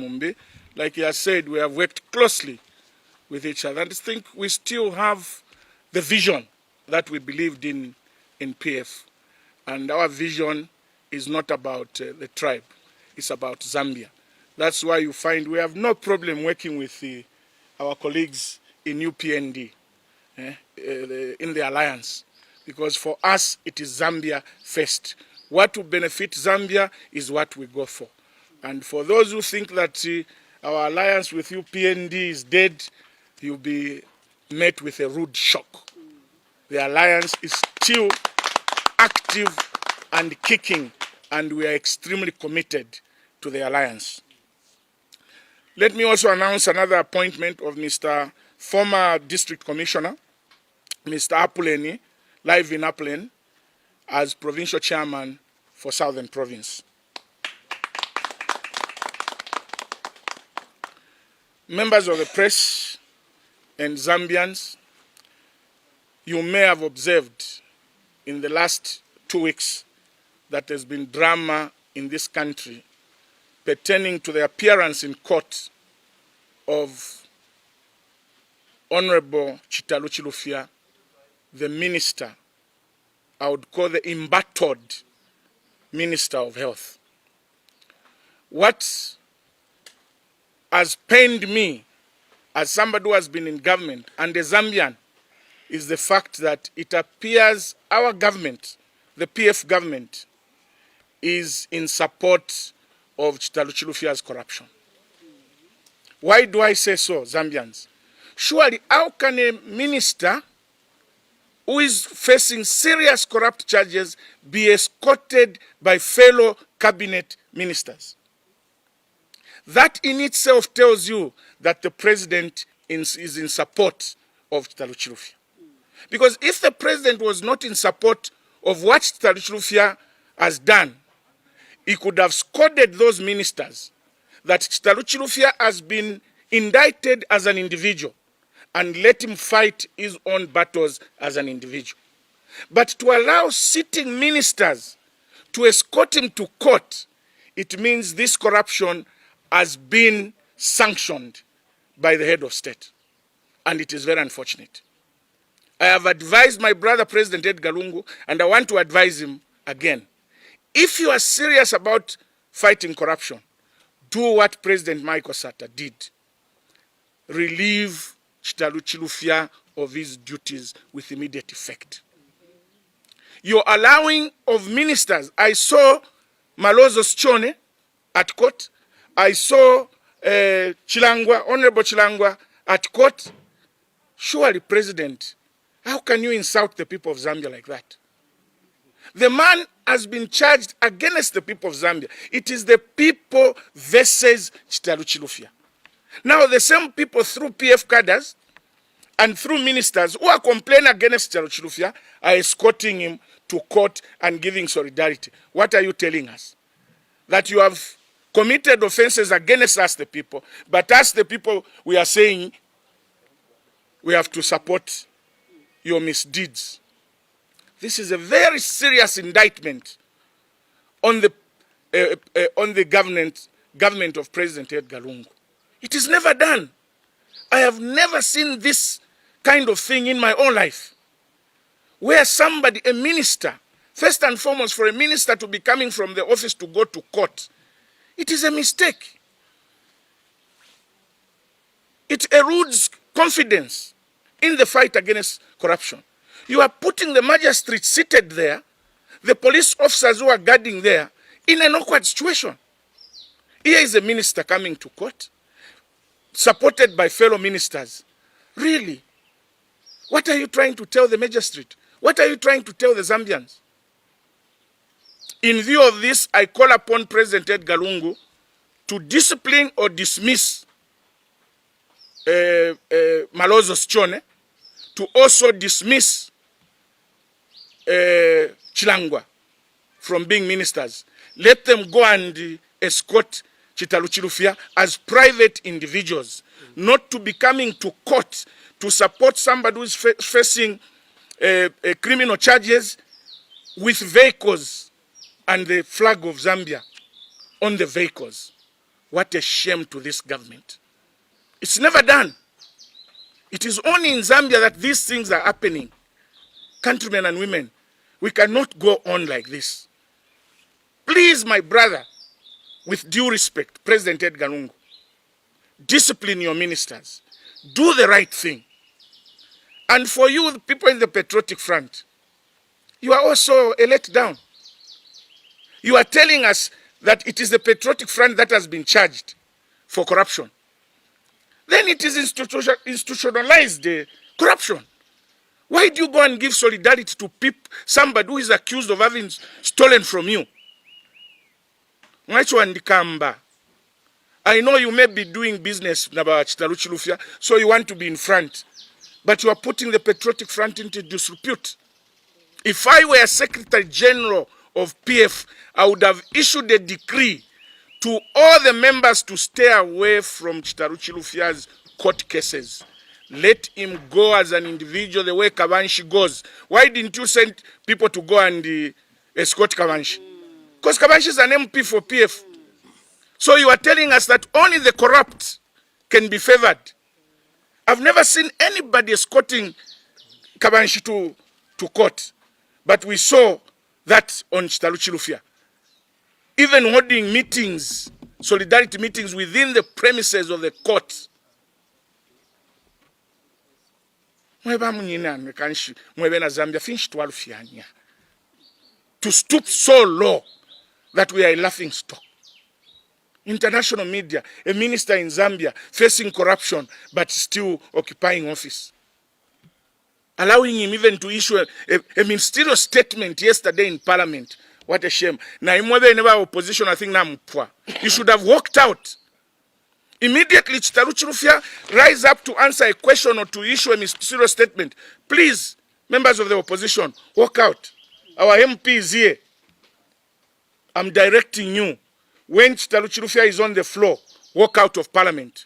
Mumbi. Like he has said, we have worked closely with each other. And I think we still have the vision that we believed in PF. And our vision is not about the tribe. It's about Zambia. That's why you find we have no problem working with our colleagues in UPND, in the alliance. Because for us, it is Zambia first. What will benefit Zambia is what we go for. And for those who think that our alliance with UPND is dead, you'll be met with a rude shock. The alliance is still active and kicking, and we are extremely committed to the alliance. Let me also announce another appointment of Mr. former District Commissioner, Mr. Apuleni, live in Apuleni, as Provincial Chairman for Southern Province. Members of the press and Zambians, you may have observed in the last 2 weeks that there's been drama in this country pertaining to the appearance in court of Honorable Chitaluchi Lufia, the minister, I would call the embattled Minister of Health. What has pained me as somebody who has been in government and a Zambian is the fact that it appears our government, the PF government, is in support of Chitaluchi Lufia's corruption. Why do I say so, Zambians? Surely, how can a minister who is facing serious corrupt charges be escorted by fellow cabinet ministers? That in itself tells you that the president is in support of Chitaluchi Lufia. Because if the president was not in support of what Chitaluchi Lufia has done, he could have scolded those ministers that Chitaluchi Lufia has been indicted as an individual and let him fight his own battles as an individual. But to allow sitting ministers to escort him to court, it means this corruption has been sanctioned by the head of state. And it is very unfortunate. I have advised my brother, President Edgar Lungu, and I want to advise him again. If you are serious about fighting corruption, do what President Michael Sata did. Relieve Chitaluchi Lufia of his duties with immediate effect. You're allowing of ministers. I saw Malozo Schone at court. I saw Chilangwa, Honorable Chilangwa at court. Surely, President, how can you insult the people of Zambia like that? The man has been charged against the people of Zambia. It is the people versus Chitaluchi Lufia. Now the same people through PF cadres and through ministers who are complaining against Chitaluchi Lufia are escorting him to court and giving solidarity. What are you telling us? That you have committed offenses against us the people, but us the people we are saying we have to support your misdeeds. This is a very serious indictment on the government of President Edgar Lungu. It is never done. I have never seen this kind of thing in my own life, where somebody, a minister, first and foremost, for a minister to be coming from the office to go to court, it is a mistake. It erodes confidence in the fight against corruption. You are putting the magistrate seated there, the police officers who are guarding there, in an awkward situation. Here is a minister coming to court, supported by fellow ministers. Really? What are you trying to tell the magistrate? What are you trying to tell the Zambians? In view of this, I call upon President Edgar Lungu to discipline or dismiss Malozo Schone, to also dismiss Chilangwa from being ministers. Let them go and escort Chitaluchi Lufia as private individuals, not to be coming to court to support somebody who is facing criminal charges with vehicles and the flag of Zambia on the vehicles. What a shame to this government. It's never done. It is only in Zambia that these things are happening. Countrymen and women, we cannot go on like this. Please, my brother, with due respect, President Edgar Lungu, discipline your ministers. Do the right thing. And for you, the people in the Patriotic Front, you are also a letdown. You are telling us that it is the Patriotic Front that has been charged for corruption. Then it is institutionalized corruption. Why do you go and give solidarity to somebody who is accused of having stolen from you? I know you may be doing business about Chitaruchilufia, so you want to be in front. But you are putting the Patriotic Front into disrepute. If I were Secretary General of PF, I would have issued a decree to all the members to stay away from Chitaruchilufia's court cases. Let him go as an individual the way Kabanshi goes. Why didn't you send people to go and escort Kabanshi? Because Kabanshi is an MP for PF. So you are telling us that only the corrupt can be favored. I've never seen anybody escorting Kabanshi to court. But we saw that on Chitaruchilufia. Even holding meetings, solidarity meetings within the premises of the court. To stoop so low that we are a laughing stock. International media, a minister in Zambia facing corruption but still occupying office. Allowing him even to issue a ministerial statement yesterday in Parliament. What a shame. Now, never opposition, I think, you should have walked out. Immediately, Chitaruchilufia rise up to answer a question or to issue a ministerial statement. Please, members of the opposition, walk out. Our MP is here. I'm directing you. When Chitaruchilufia is on the floor, walk out of Parliament.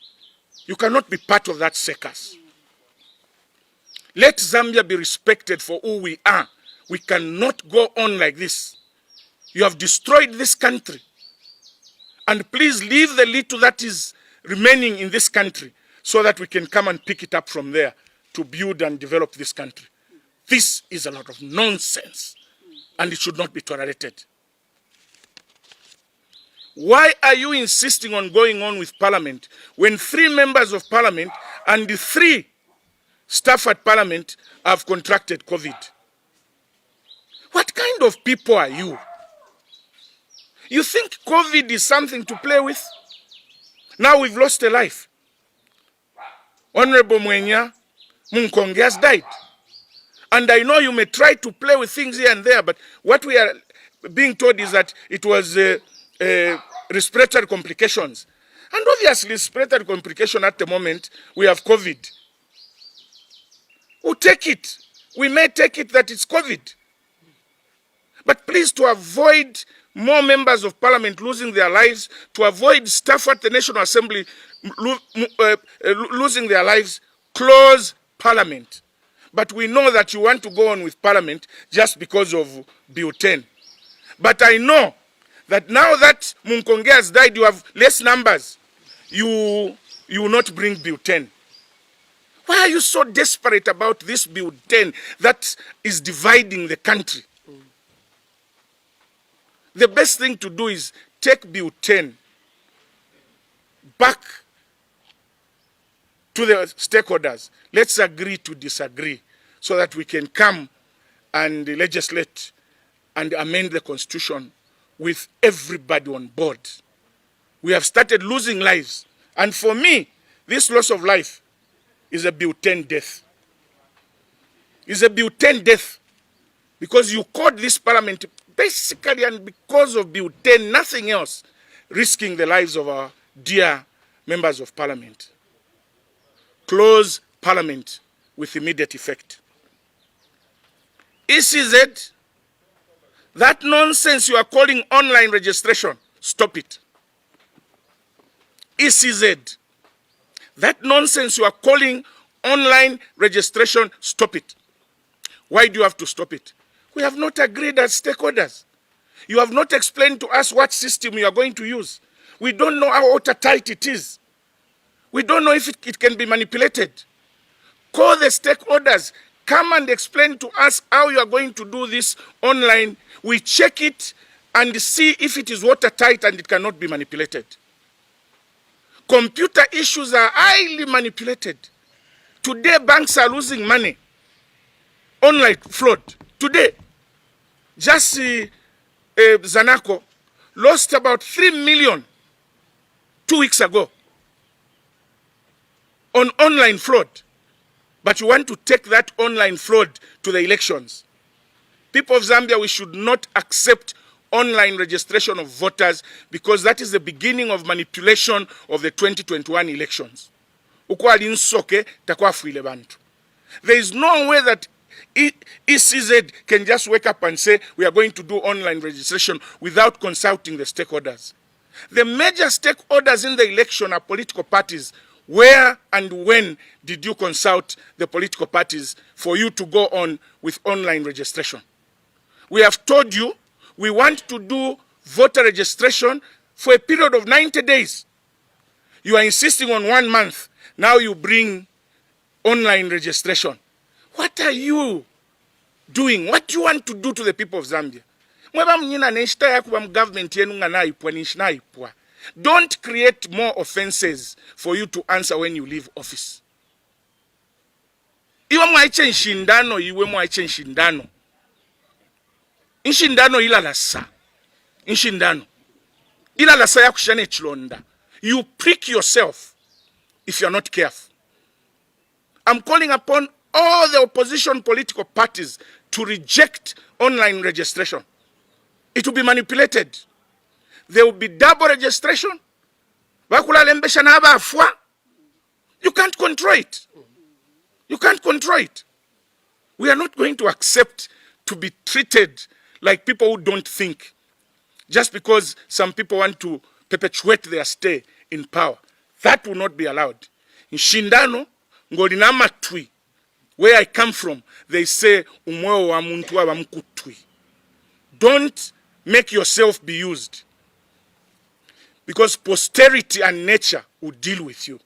You cannot be part of that circus. Let Zambia be respected for who we are. We cannot go on like this. You have destroyed this country. And please leave the little that is remaining in this country so that we can come and pick it up from there to build and develop this country. This is a lot of nonsense, and it should not be tolerated. Why are you insisting on going on with Parliament when 3 members of Parliament and the 3 staff at Parliament have contracted COVID? What kind of people are you? You think COVID is something to play with? Now we've lost a life. Honorable Mwenya Munkonge has died. And I know you may try to play with things here and there, but what we are being told is that it was respiratory complications. And obviously, respiratory complication at the moment, we have COVID. We'll take it. We may take it that it's COVID. But please, to avoid more members of Parliament losing their lives, to avoid staff at the National Assembly losing their lives, close Parliament. But we know that you want to go on with Parliament just because of Bill 10. But I know that now that Munkonge has died, you have less numbers. You will not bring Bill 10. Why are you so desperate about this Bill 10 that is dividing the country? The best thing to do is take Bill 10 back to the stakeholders. Let's agree to disagree so that we can come and legislate and amend the Constitution with everybody on board. We have started losing lives. And for me, this loss of life is a Bill 10 death. It's a Bill 10 death. Because you called this Parliament basically, and because of Bill 10, nothing else, risking the lives of our dear members of Parliament. Close Parliament with immediate effect. ECZ, that nonsense you are calling online registration, stop it. ECZ, that nonsense you are calling online registration, stop it. Why do you have to stop it? We have not agreed as stakeholders. You have not explained to us what system you are going to use. We don't know how watertight it is. We don't know if it can be manipulated. Call the stakeholders. Come and explain to us how you are going to do this online. We check it and see if it is watertight and it cannot be manipulated. Computer issues are highly manipulated. Today, banks are losing money. Online fraud. Today, just Zanaco lost about 3 million 2 weeks ago on online fraud. But you want to take that online fraud to the elections. People of Zambia, we should not accept online registration of voters because that is the beginning of manipulation of the 2021 elections. There is no way that ECZ can just wake up and say we are going to do online registration without consulting the stakeholders. The major stakeholders in the election are political parties. Where and when did you consult the political parties for you to go on with online registration? We have told you we want to do voter registration for a period of 90 days. You are insisting on 1 month. Now you bring online registration. What are you doing? What do you want to do to the people of Zambia? Don't create more offenses for you to answer when you leave office. Iwe mwaiche nshindano, iwe mwaiche nshindano. Nshindano ilalasa. Nshindano. Ilalasa ya kushane chilonda. You prick yourself if you're not careful. I'm calling upon all the opposition political parties to reject online registration. It will be manipulated. There will be double registration. You can't control it. You can't control it. We are not going to accept to be treated like people who don't think. Just because some people want to perpetuate their stay in power. That will not be allowed. In Shindano, Ngolinama Twi, where I come from, they say, Umweo wa muntu wa mkutwi. Don't make yourself be used. Because posterity and nature will deal with you.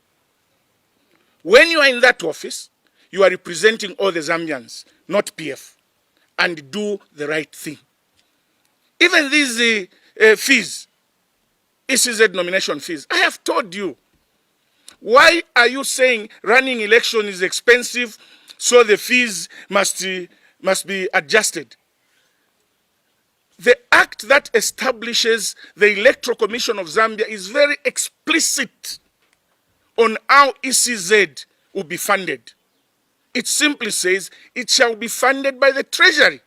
When you are in that office, you are representing all the Zambians, not PF, and do the right thing. Even these fees, ECZ nomination fees, I have told you. Why are you saying running election is expensive, so the fees must be adjusted? The act that establishes the Electoral Commission of Zambia is very explicit on how ECZ will be funded. It simply says it shall be funded by the Treasury.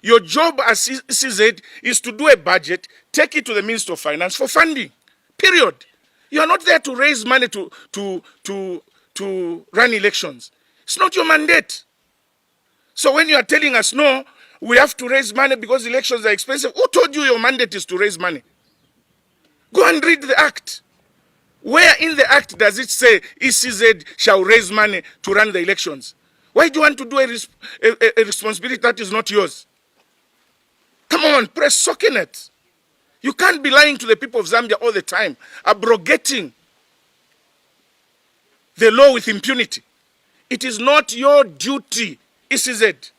Your job as ECZ is to do a budget, take it to the Minister of Finance for funding, period. You are not there to raise money to run elections. It's not your mandate. So when you are telling us, no, we have to raise money because elections are expensive. Who told you your mandate is to raise money? Go and read the act. Where in the act does it say ECZ shall raise money to run the elections? Why do you want to do a responsibility that is not yours? Come on, press soaking it. You can't be lying to the people of Zambia all the time, abrogating the law with impunity. It is not your duty, ECZ,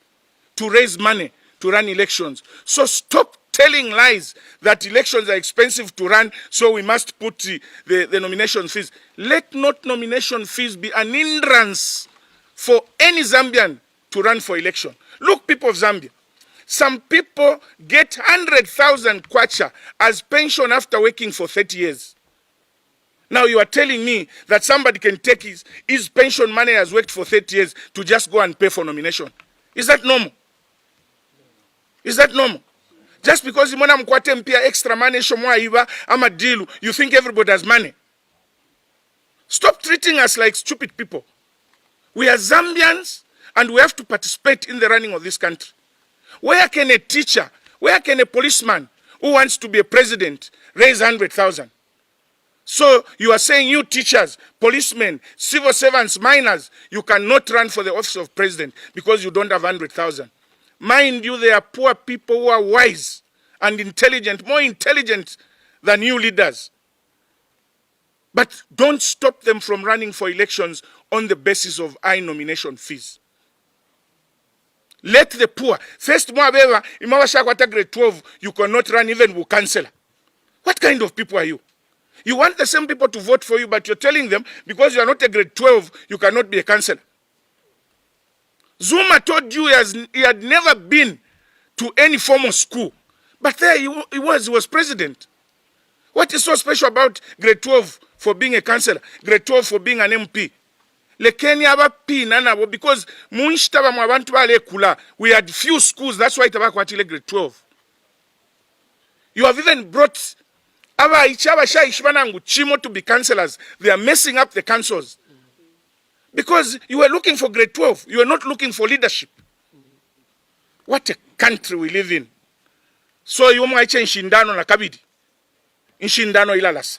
to raise money to run elections. So stop telling lies that elections are expensive to run, so we must put the nomination fees. Let not nomination fees be an hindrance for any Zambian to run for election. Look, people of Zambia, some people get 100,000 kwacha as pension after working for 30 years. Now you are telling me that somebody can take his pension money has worked for 30 years to just go and pay for nomination. Is that normal? Is that normal? Just because you want to extra money, I'm a deal, you think everybody has money. Stop treating us like stupid people. We are Zambians and we have to participate in the running of this country. Where can a teacher, where can a policeman who wants to be a president raise 100,000? So you are saying you teachers, policemen, civil servants, miners, you cannot run for the office of president because you don't have 100,000. Mind you, there are poor people who are wise and intelligent, more intelligent than you leaders. But don't stop them from running for elections on the basis of high nomination fees. Let the poor. First, Mwabeva, Imawashakwata grade 12, you cannot run even with councillor. What kind of people are you? You want the same people to vote for you, but you're telling them, because you are not a grade 12, you cannot be a councillor. Zuma told you he had never been to any formal school. But there he was president. What is so special about grade 12 for being a councillor, grade 12 for being an MP? Because we had few schools, that's why grade 12. You have even brought to be councillors. They are messing up the councils. Because you were looking for grade 12. You are not looking for leadership. What a country we live in. So you might change Shindano na Kabidi. In Shindano ilalas.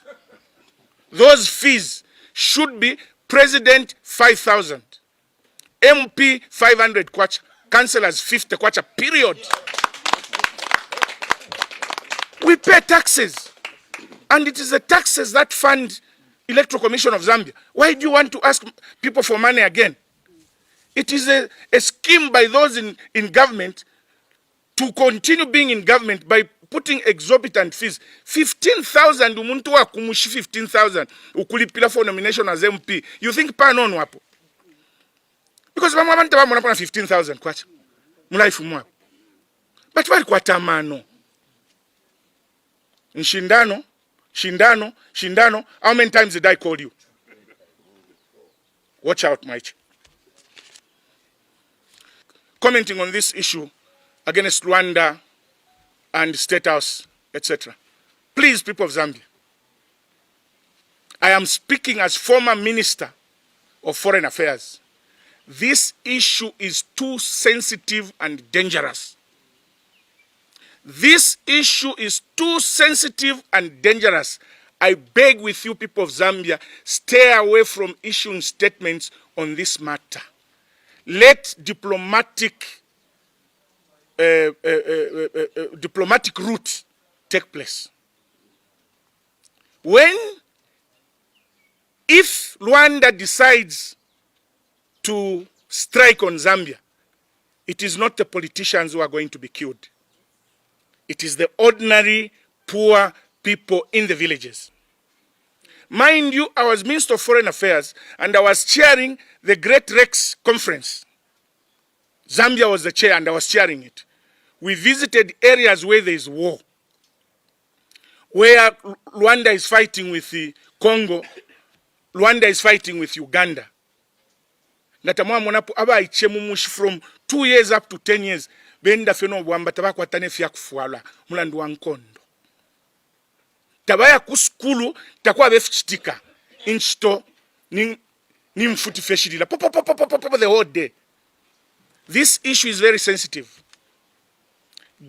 Those fees should be President 5,000. MP 500 kwacha. Councillors 50 kwacha. Period. We pay taxes. And it is the taxes that fund Electoral Commission of Zambia. Why do you want to ask people for money again? It is a scheme by those in government to continue being in government by putting exorbitant fees. 15,000 umuntu wa kumushi 15,000 ukulipila for nomination as MP. You think panono hapo? Because abantu bamona 15,000 kwacha. Mulaifu mwapo. But wali kwa tamano. Nshindano, Shindano, how many times did I call you? Watch out, Mike. Commenting on this issue against Rwanda and State House, etc. Please, people of Zambia, I am speaking as former Minister of Foreign Affairs. This issue is too sensitive and dangerous. This issue is too sensitive and dangerous. I beg with you, people of Zambia, stay away from issuing statements on this matter. Let diplomatic route take place. If Rwanda decides to strike on Zambia, it is not the politicians who are going to be killed. It is the ordinary, poor people in the villages. Mind you, I was Minister of Foreign Affairs and I was chairing the Great Rex Conference. Zambia was the chair and I was chairing it. We visited areas where there is war. Where Rwanda is fighting with the Congo, Rwanda is fighting with Uganda. From 2 years up to 10 years, benda feno bwamba tabakwatane fya kufuala mulandu wa nkondo tabaya kuskulu takwa befichitika inchito ni mfuti feshirila the whole day. This issue is very sensitive.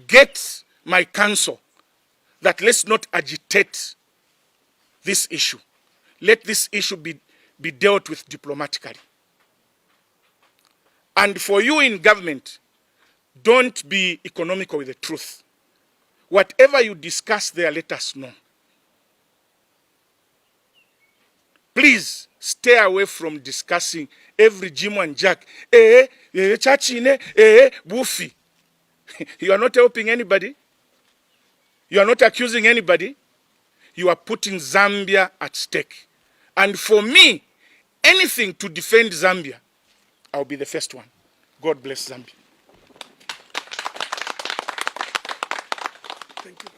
Get my counsel that let's not agitate this issue. Let this issue be dealt with diplomatically. And for you in government, don't be economical with the truth. Whatever you discuss there, let us know. Please stay away from discussing every Jim and Jack. Chachine, Buffy. You are not helping anybody. You are not accusing anybody. You are putting Zambia at stake. And for me, anything to defend Zambia, I'll be the first one. God bless Zambia. Thank you.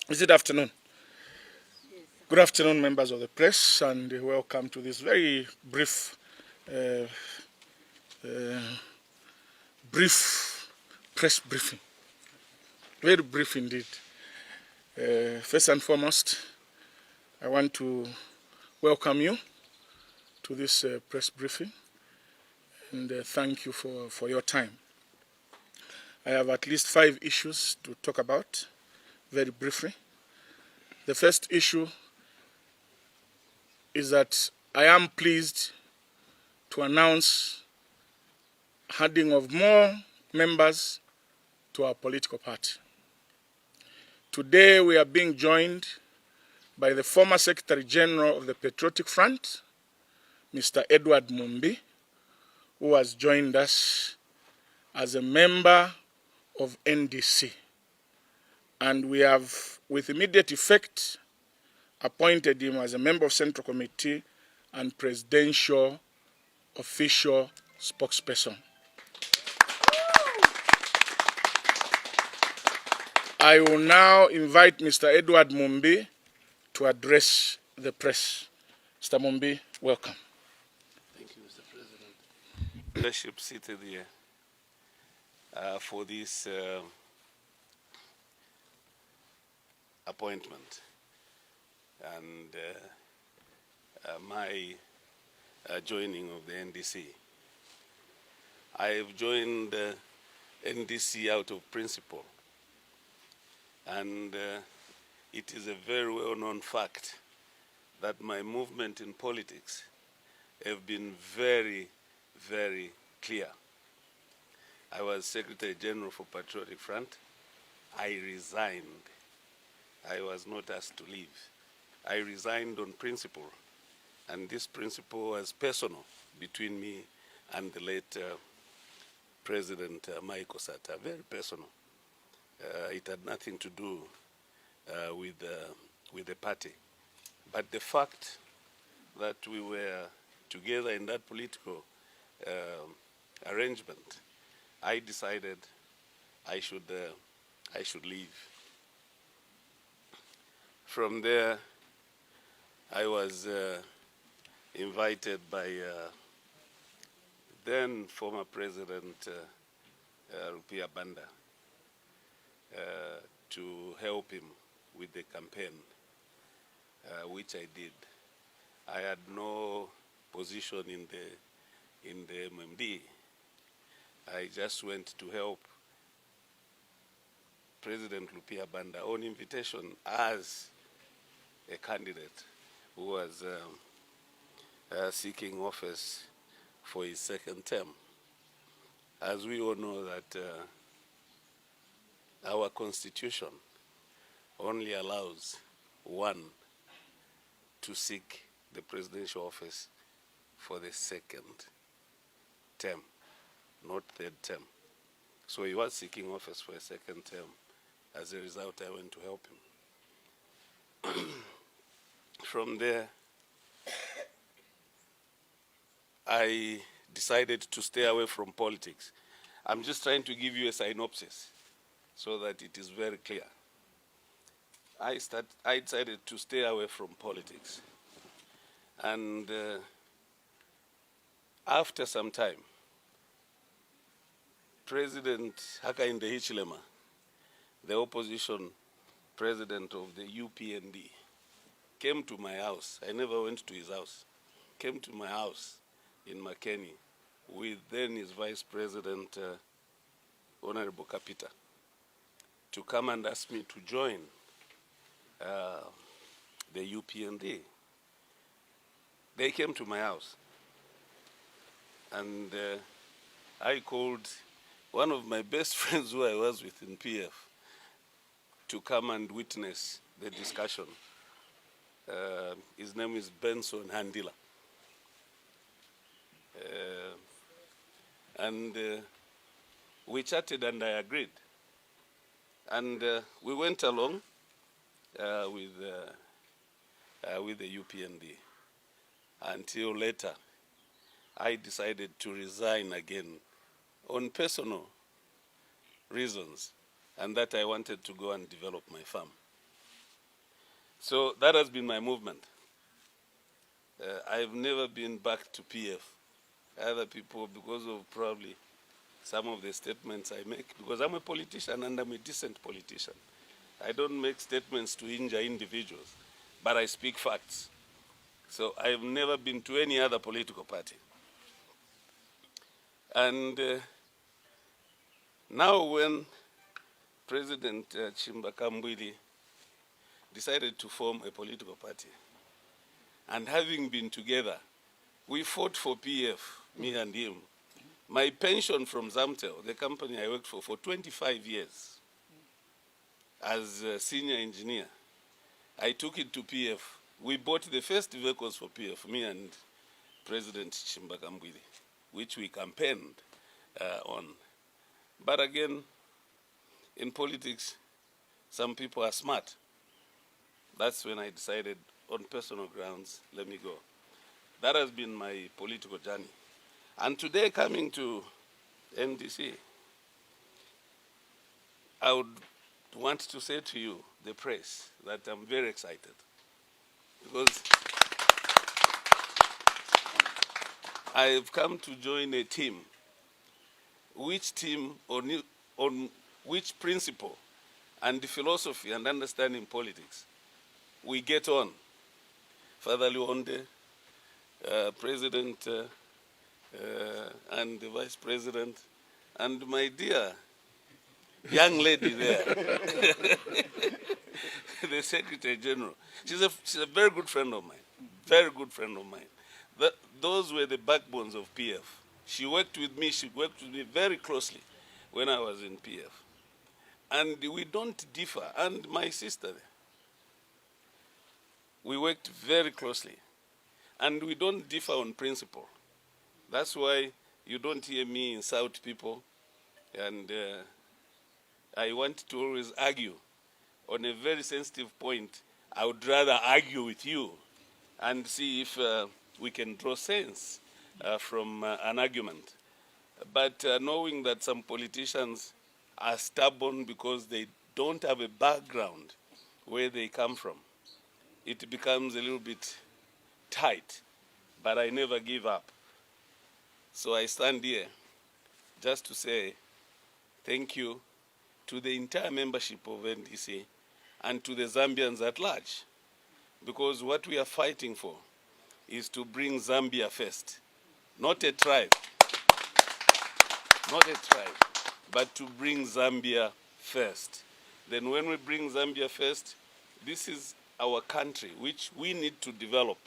Is it afternoon? Good afternoon, members of the press, and welcome to this very brief brief press briefing. Very brief indeed. First and foremost, I want to welcome you to this press briefing and thank you for your time. I have at least 5 issues to talk about very briefly. The first issue is that I am pleased to announce adding of more members to our political party. Today we are being joined by the former Secretary General of the Patriotic Front, Mr. Edward Mumbi, who has joined us as a member of NDC. And we have, with immediate effect, appointed him as a member of Central Committee and Presidential Official Spokesperson. I will now invite Mr. Edward Mumbi to address the press. Mr. Mumbi, welcome. Thank you, Mr. President. Leadership seated here for this appointment and my joining of the NDC. I have joined the NDC out of principle, and it is a very well-known fact that my movement in politics have been very, very clear. I was Secretary General for Patriotic Front. I resigned. I was not asked to leave. I resigned on principle, and this principle was personal between me and the late President Michael Sata, very personal. It had nothing to do with the party. But the fact that we were together in that political arrangement, I decided I should leave. From there, I was invited by then former President Rupia Banda to help him with the campaign, which I did. I had no position in the MMD. I just went to help President Rupia Banda on invitation as a candidate who was seeking office for his second term. As we all know that our constitution only allows one to seek the presidential office for the second term, not third term. So he was seeking office for a second term. As a result, I went to help him. From there, I decided to stay away from politics. I'm just trying to give you a synopsis so that it is very clear. I decided to stay away from politics. And after some time, President Hakainde Hichilema, the opposition president of the UPND, came to my house. I never went to his house. Came to my house in Makeni with then his Vice President, Honorable Kapita, to come and ask me to join the UPND. They came to my house, and I called one of my best friends who I was with in PF to come and witness the discussion. His name is Benson Handila. And we chatted and I agreed. And we went along with the UPND until later I decided to resign again on personal reasons, and that I wanted to go and develop my farm. So that has been my movement. I've never been back to PF other people because of probably some of the statements I make, because I'm a politician and I'm a decent politician. I don't make statements to injure individuals, but I speak facts. So I've never been to any other political party. And now when President Chishimba Kambwili decided to form a political party, and having been together, we fought for PF, me and him. My pension from Zamtel, the company I worked for 25 years as a senior engineer, I took it to PF. We bought the first vehicles for PF, me and President Chishimba Kambwili, which we campaigned on. But again, in politics, some people are smart. That's when I decided, on personal grounds, let me go. That has been my political journey. And today, coming to NDC, I would want to say to you, the press, that I'm very excited. Because I've come to join a team. Which team on which principle and philosophy and understanding politics we get on. Father Luonde, President and the Vice President, and my dear young lady there, the Secretary General. She's a very good friend of mine, very good friend of mine. Those were the backbones of PF. She worked with me very closely when I was in PF. And we don't differ, and my sister, we worked very closely. And we don't differ on principle. That's why you don't hear me insult people, and I want to always argue. On a very sensitive point, I would rather argue with you and see if we can draw sense from an argument. But knowing that some politicians are stubborn because they don't have a background where they come from, it becomes a little bit tight, but I never give up. So I stand here just to say thank you to the entire membership of NDC and to the Zambians at large, because what we are fighting for is to bring Zambia first, not a tribe, but to bring Zambia first. Then when we bring Zambia first, this is our country, which we need to develop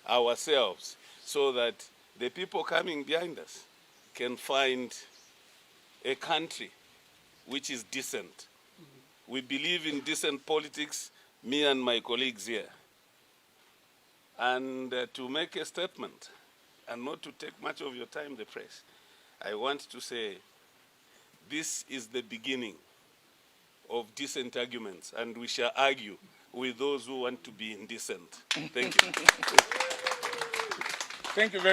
ourselves so that the people coming behind us can find a country which is decent. We believe in decent politics, me and my colleagues here. And to make a statement, and not to take much of your time, the press, I want to say this is the beginning of decent arguments, and we shall argue with those who want to be indecent. Thank you. Thank you very